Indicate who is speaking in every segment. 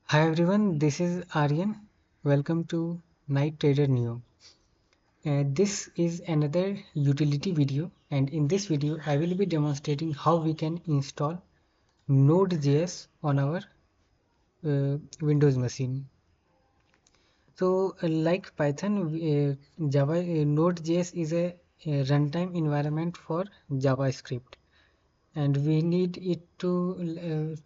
Speaker 1: Hi everyone, this is Aryan. Welcome to Night Trader Neo. This is another utility video, and in this video I will be demonstrating how we can install Node.js on our Windows machine. So like Python, Node.js is a runtime environment for JavaScript, and we need it to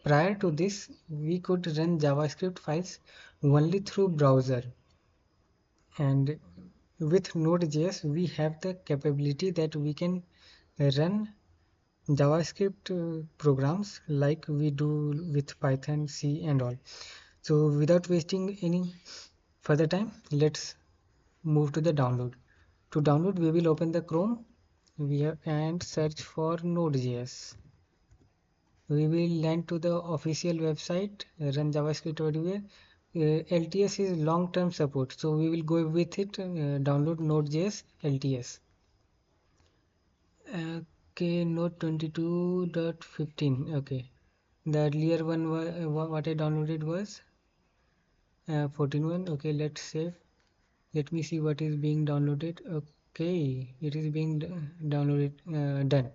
Speaker 1: prior to this we could run JavaScript files only through browser, and with Node.js we have the capability that we can run JavaScript programs like we do with Python, C and all. So without wasting any further time, let's move to the download. To download, we will open the Chrome and search for Node.js. We will land to the official website, run JavaScript everywhere. LTS is long-term support, so we will go with it. Download Node.js LTS. Okay, Node 22.15. Okay, the earlier one what I downloaded was 14.1. Okay, let's save. Let me see what is being downloaded. Okay, it is being downloaded, done.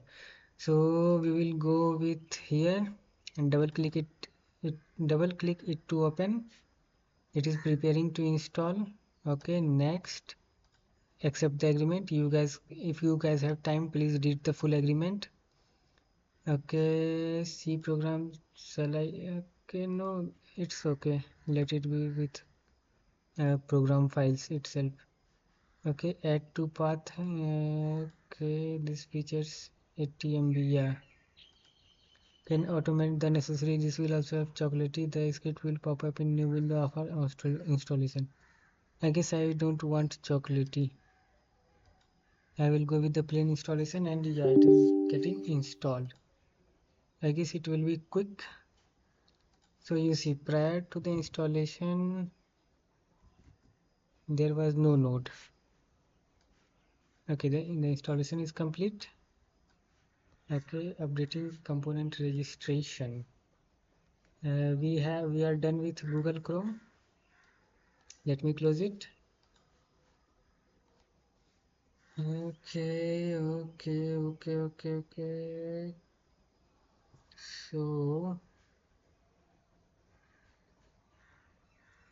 Speaker 1: So we will go with here and double click it to open. It is preparing to install. Okay, next, accept the agreement. You guys, if you guys have time, please read the full agreement. Okay, C program, shall I? Okay, no, it's okay, let it be with program files itself. Okay, add to path. Okay, this features 80 MB. Yeah, can automate the necessary. This will also have chocolatey. The script will pop up in new window of our installation. I guess I don't want chocolatey. I will go with the plain installation, and yeah, it is getting installed. I guess it will be quick. So you see, prior to the installation there was no node. Okay, the installation is complete. Okay, updating component registration. We are done with Google Chrome. Let me close it. Okay. So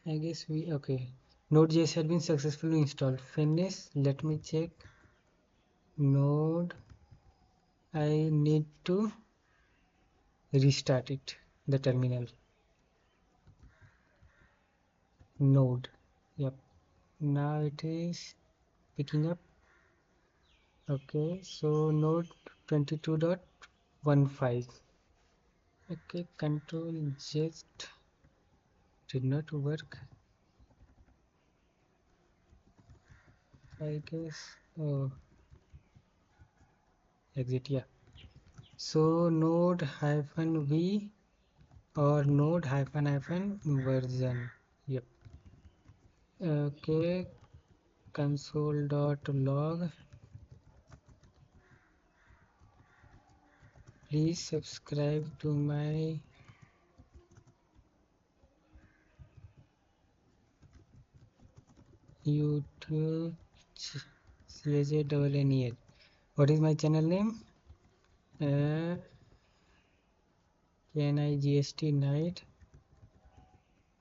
Speaker 1: I guess Node.js has been successfully installed. Finish. Let me check. Node. I need to restart it. The terminal. Node. Yep. Now it is picking up. Okay, so Node 22.15. Okay, control just did not work. I guess. Oh, exit. Yeah. So node hyphen v or node hyphen version. Yep. Okay, console.log. Please subscribe to my YouTube CAJNNEL. What is my channel name? NIGST Night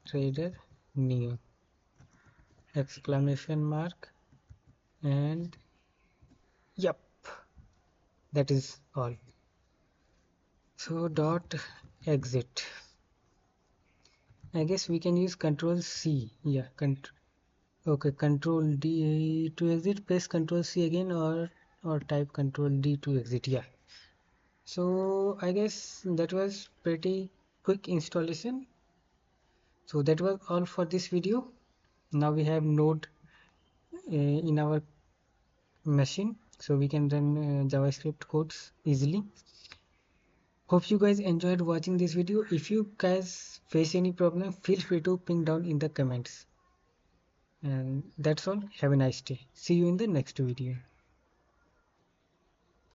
Speaker 1: Trader Neo, exclamation mark, and yep, that is all. So dot exit. I guess we can use control C. Yeah, okay, control D to exit. Press control C again, or type control D to exit. Yeah. So I guess that was pretty quick installation. So that was all for this video. Now we have Node in our machine, so we can run JavaScript codes easily. Hope you guys enjoyed watching this video. If you guys face any problem, feel free to ping down in the comments. And that's all. Have a nice day. See you in the next video.